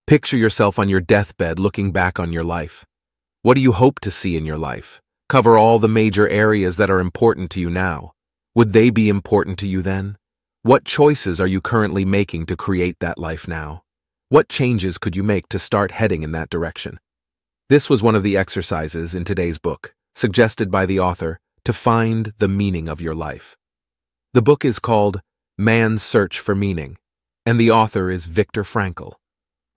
Picture yourself on your deathbed looking back on your life. What do you hope to see in your life? Cover all the major areas that are important to you now. Would they be important to you then? What choices are you currently making to create that life now? What changes could you make to start heading in that direction? This was one of the exercises in today's book, suggested by the author to find the meaning of your life. The book is called Man's Search for Meaning, and the author is Viktor Frankl.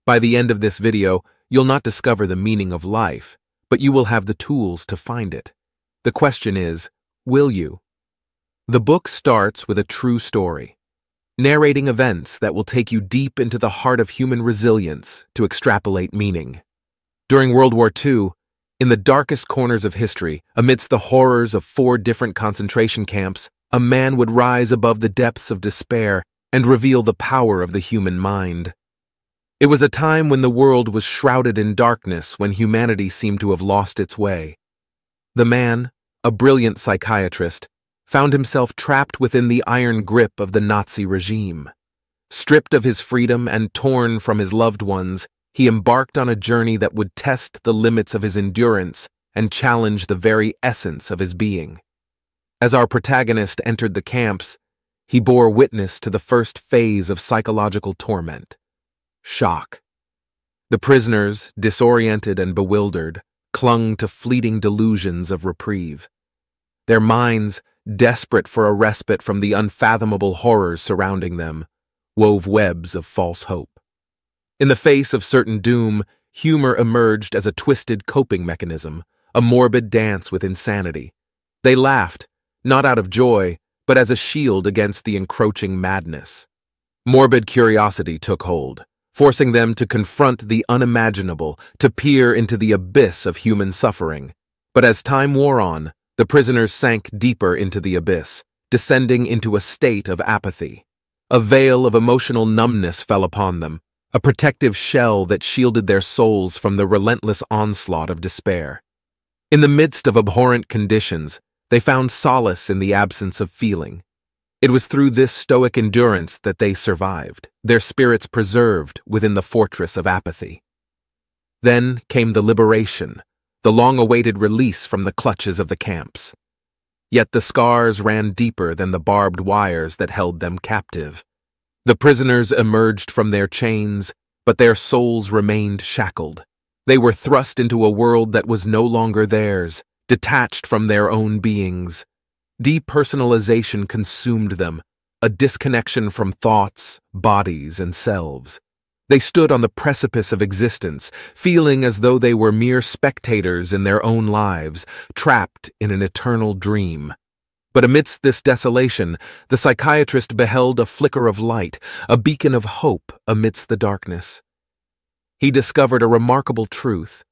By the end of this video, you'll not discover the meaning of life, but you will have the tools to find it. The question is, will you? The book starts with a true story, narrating events that will take you deep into the heart of human resilience to extrapolate meaning. During World War II, in the darkest corners of history, amidst the horrors of 4 different concentration camps, a man would rise above the depths of despair and reveal the power of the human mind. It was a time when the world was shrouded in darkness, when humanity seemed to have lost its way. The man, a brilliant psychiatrist, found himself trapped within the iron grip of the Nazi regime. Stripped of his freedom and torn from his loved ones, he embarked on a journey that would test the limits of his endurance and challenge the very essence of his being. As our protagonist entered the camps, he bore witness to the first phase of psychological torment: shock. The prisoners, disoriented and bewildered, clung to fleeting delusions of reprieve. Their minds, desperate for a respite from the unfathomable horrors surrounding them, wove webs of false hope. In the face of certain doom, humor emerged as a twisted coping mechanism, a morbid dance with insanity. They laughed, not out of joy, but as a shield against the encroaching madness. Morbid curiosity took hold, forcing them to confront the unimaginable, to peer into the abyss of human suffering. But as time wore on, the prisoners sank deeper into the abyss, descending into a state of apathy. A veil of emotional numbness fell upon them, a protective shell that shielded their souls from the relentless onslaught of despair. In the midst of abhorrent conditions, they found solace in the absence of feeling. It was through this stoic endurance that they survived, their spirits preserved within the fortress of apathy. Then came the liberation, the long-awaited release from the clutches of the camps. Yet the scars ran deeper than the barbed wires that held them captive. The prisoners emerged from their chains, but their souls remained shackled. They were thrust into a world that was no longer theirs, detached from their own beings. Depersonalization consumed them, a disconnection from thoughts, bodies, and selves. They stood on the precipice of existence, feeling as though they were mere spectators in their own lives, trapped in an eternal dream. But amidst this desolation, the psychiatrist beheld a flicker of light, a beacon of hope amidst the darkness. He discovered a remarkable truth.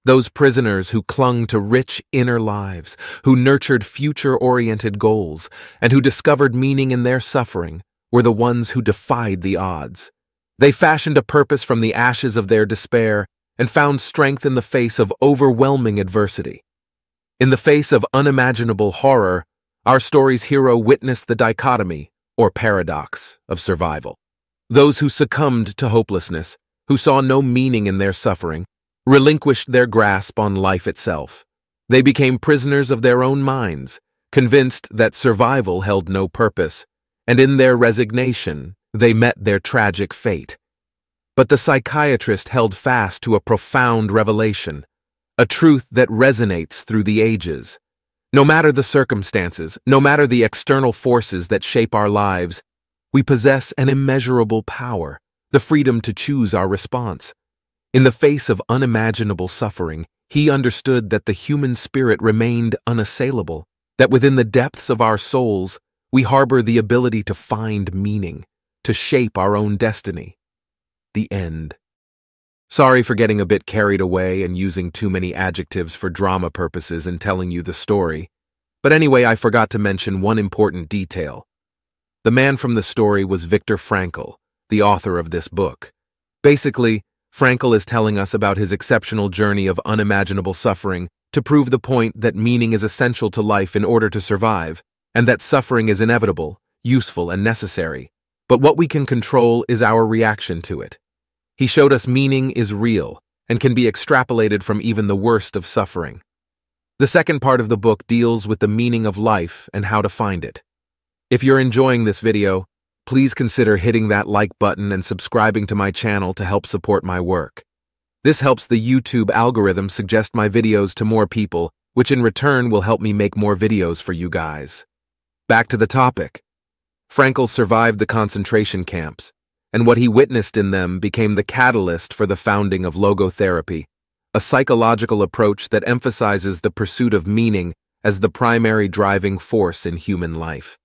Those prisoners who clung to rich inner lives, who nurtured future-oriented goals, and who discovered meaning in their suffering, were the ones who defied the odds. They fashioned a purpose from the ashes of their despair and found strength in the face of overwhelming adversity. In the face of unimaginable horror, our story's hero witnessed the dichotomy, or paradox, of survival. Those who succumbed to hopelessness, who saw no meaning in their suffering, relinquished their grasp on life itself. They became prisoners of their own minds, convinced that survival held no purpose, and in their resignation, they met their tragic fate. But the psychiatrist held fast to a profound revelation, a truth that resonates through the ages. No matter the circumstances, no matter the external forces that shape our lives, we possess an immeasurable power, the freedom to choose our response. In the face of unimaginable suffering, he understood that the human spirit remained unassailable, that within the depths of our souls, we harbor the ability to find meaning, to shape our own destiny. The end. Sorry for getting a bit carried away and using too many adjectives for drama purposes in telling you the story. But anyway, I forgot to mention one important detail. The man from the story was Viktor Frankl, the author of this book. Basically, Frankl is telling us about his exceptional journey of unimaginable suffering to prove the point that meaning is essential to life in order to survive, and that suffering is inevitable, useful, and necessary. But what we can control is our reaction to it. He showed us meaning is real and can be extrapolated from even the worst of suffering. The second part of the book deals with the meaning of life and how to find it. If you're enjoying this video, please consider hitting that like button and subscribing to my channel to help support my work. This helps the YouTube algorithm suggest my videos to more people, which in return will help me make more videos for you guys. Back to the topic. Frankl survived the concentration camps, and what he witnessed in them became the catalyst for the founding of logotherapy, a psychological approach that emphasizes the pursuit of meaning as the primary driving force in human life.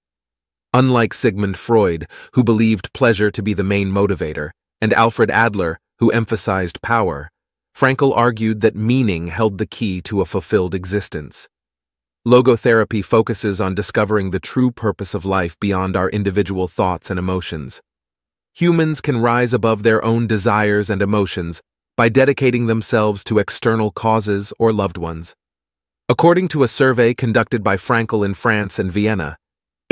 Unlike Sigmund Freud, who believed pleasure to be the main motivator, and Alfred Adler, who emphasized power, Frankl argued that meaning held the key to a fulfilled existence. Logotherapy focuses on discovering the true purpose of life beyond our individual thoughts and emotions. Humans can rise above their own desires and emotions by dedicating themselves to external causes or loved ones. According to a survey conducted by Frankl in France and Vienna,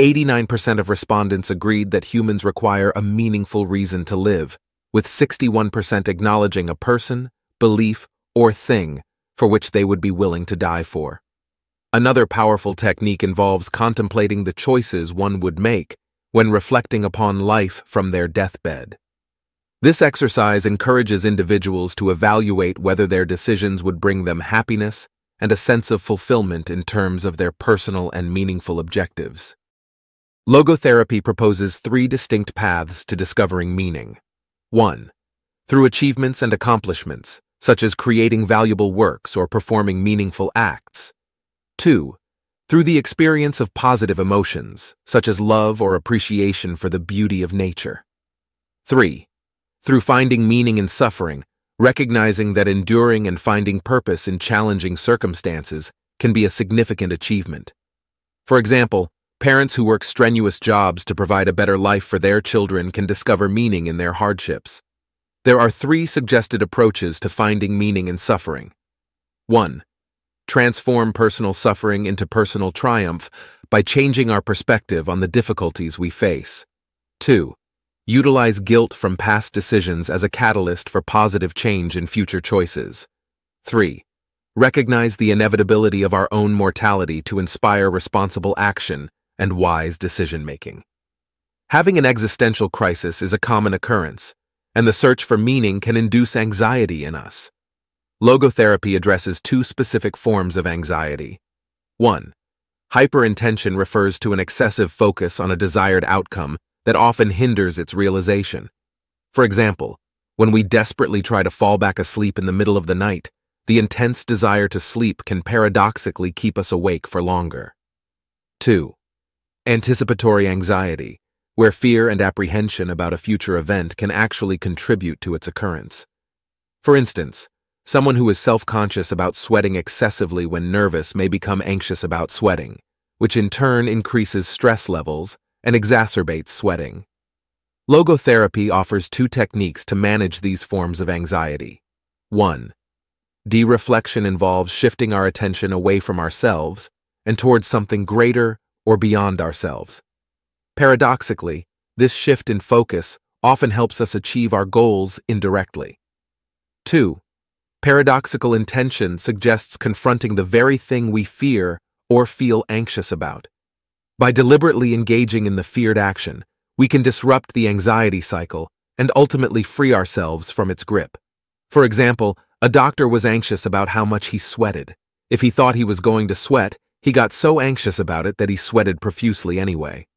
89% of respondents agreed that humans require a meaningful reason to live, with 61% acknowledging a person, belief, or thing for which they would be willing to die for. Another powerful technique involves contemplating the choices one would make when reflecting upon life from their deathbed. This exercise encourages individuals to evaluate whether their decisions would bring them happiness and a sense of fulfillment in terms of their personal and meaningful objectives. Logotherapy proposes 3 distinct paths to discovering meaning. 1. Through achievements and accomplishments, such as creating valuable works or performing meaningful acts. 2. Through the experience of positive emotions, such as love or appreciation for the beauty of nature. 3. Through finding meaning in suffering, recognizing that enduring and finding purpose in challenging circumstances can be a significant achievement. For example, parents who work strenuous jobs to provide a better life for their children can discover meaning in their hardships. There are 3 suggested approaches to finding meaning in suffering. 1. Transform personal suffering into personal triumph by changing our perspective on the difficulties we face. 2. Utilize guilt from past decisions as a catalyst for positive change in future choices. 3. Recognize the inevitability of our own mortality to inspire responsible action and wise decision-making. Having an existential crisis is a common occurrence, and the search for meaning can induce anxiety in us. Logotherapy addresses 2 specific forms of anxiety. 1. Hyperintention refers to an excessive focus on a desired outcome that often hinders its realization. For example, when we desperately try to fall back asleep in the middle of the night, the intense desire to sleep can paradoxically keep us awake for longer. 2. Anticipatory anxiety, where fear and apprehension about a future event can actually contribute to its occurrence. For instance, someone who is self-conscious about sweating excessively when nervous may become anxious about sweating, which in turn increases stress levels and exacerbates sweating. Logotherapy offers 2 techniques to manage these forms of anxiety. 1. De-reflection involves shifting our attention away from ourselves and towards something greater or beyond ourselves. Paradoxically, this shift in focus often helps us achieve our goals indirectly. 2. Paradoxical intention suggests confronting the very thing we fear or feel anxious about. By deliberately engaging in the feared action, we can disrupt the anxiety cycle and ultimately free ourselves from its grip. For example, a doctor was anxious about how much he sweated. If he thought he was going to sweat, he got so anxious about it that he sweated profusely anyway.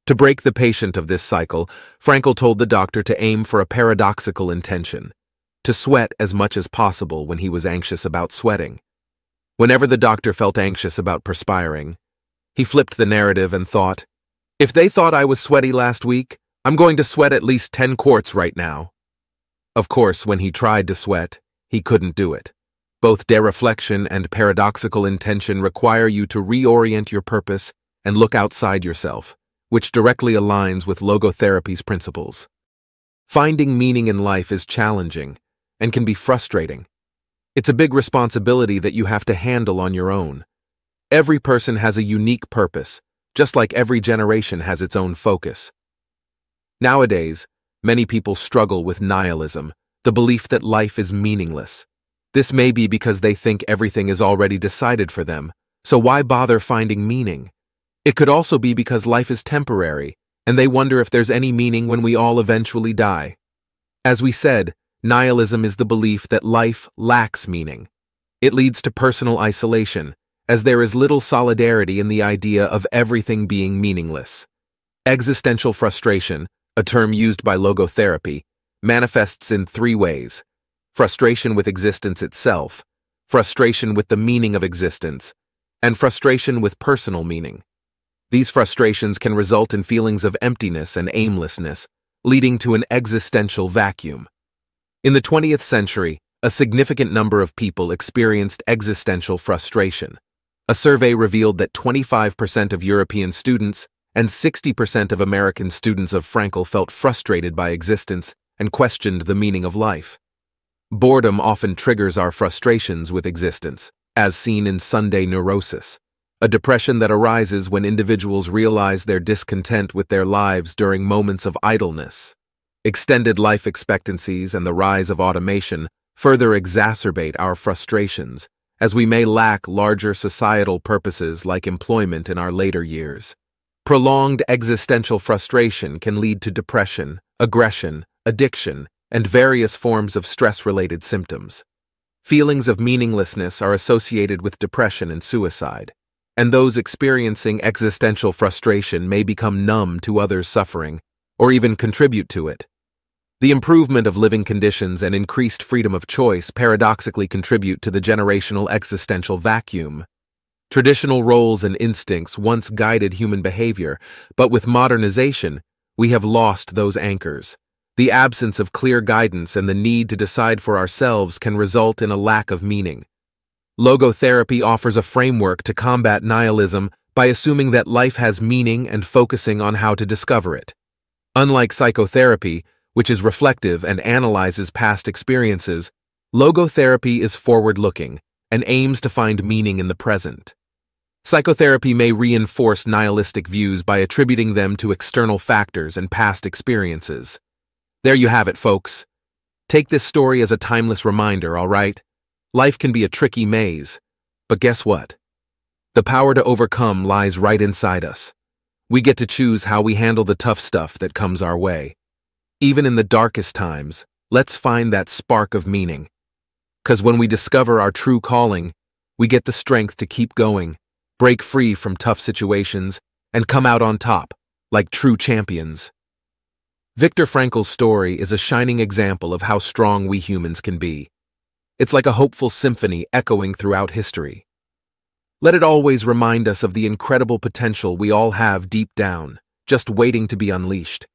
To break the patient of this cycle, Frankl told the doctor to aim for a paradoxical intention, to sweat as much as possible when he was anxious about sweating. Whenever the doctor felt anxious about perspiring, he flipped the narrative and thought, "If they thought I was sweaty last week, I'm going to sweat at least 10 quarts right now." Of course, when he tried to sweat, he couldn't do it. Both dereflection and paradoxical intention require you to reorient your purpose and look outside yourself, which directly aligns with logotherapy's principles. Finding meaning in life is challenging and can be frustrating. It's a big responsibility that you have to handle on your own. Every person has a unique purpose, just like every generation has its own focus. Nowadays, many people struggle with nihilism, the belief that life is meaningless. This may be because they think everything is already decided for them, so why bother finding meaning? It could also be because life is temporary, and they wonder if there's any meaning when we all eventually die. As we said, nihilism is the belief that life lacks meaning. It leads to personal isolation, as there is little solidarity in the idea of everything being meaningless. Existential frustration, a term used by logotherapy, manifests in three ways: frustration with existence itself, frustration with the meaning of existence, and frustration with personal meaning. These frustrations can result in feelings of emptiness and aimlessness, leading to an existential vacuum. In the 20th century, a significant number of people experienced existential frustration. A survey revealed that 25% of European students and 60% of American students of Frankl felt frustrated by existence and questioned the meaning of life. Boredom often triggers our frustrations with existence, as seen in Sunday neurosis, a depression that arises when individuals realize their discontent with their lives during moments of idleness. Extended life expectancies and the rise of automation further exacerbate our frustrations, as we may lack larger societal purposes like employment in our later years. Prolonged existential frustration can lead to depression, aggression, addiction, and various forms of stress-related symptoms. Feelings of meaninglessness are associated with depression and suicide, and those experiencing existential frustration may become numb to others' suffering or even contribute to it. The improvement of living conditions and increased freedom of choice paradoxically contribute to the generational existential vacuum. Traditional roles and instincts once guided human behavior, but with modernization, we have lost those anchors. The absence of clear guidance and the need to decide for ourselves can result in a lack of meaning. Logotherapy offers a framework to combat nihilism by assuming that life has meaning and focusing on how to discover it. Unlike psychotherapy, which is reflective and analyzes past experiences, logotherapy is forward-looking and aims to find meaning in the present. Psychotherapy may reinforce nihilistic views by attributing them to external factors and past experiences. There you have it, folks. Take this story as a timeless reminder, all right? Life can be a tricky maze, but guess what? The power to overcome lies right inside us. We get to choose how we handle the tough stuff that comes our way. Even in the darkest times, let's find that spark of meaning. 'Cause when we discover our true calling, we get the strength to keep going, break free from tough situations, and come out on top, like true champions. Viktor Frankl's story is a shining example of how strong we humans can be. It's like a hopeful symphony echoing throughout history. Let it always remind us of the incredible potential we all have deep down, just waiting to be unleashed.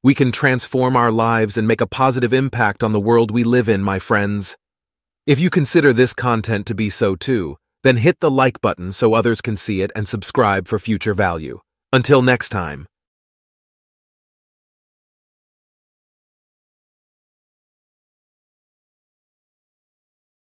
We can transform our lives and make a positive impact on the world we live in, my friends. If you consider this content to be so too, then hit the like button so others can see it and subscribe for future value. Until next time.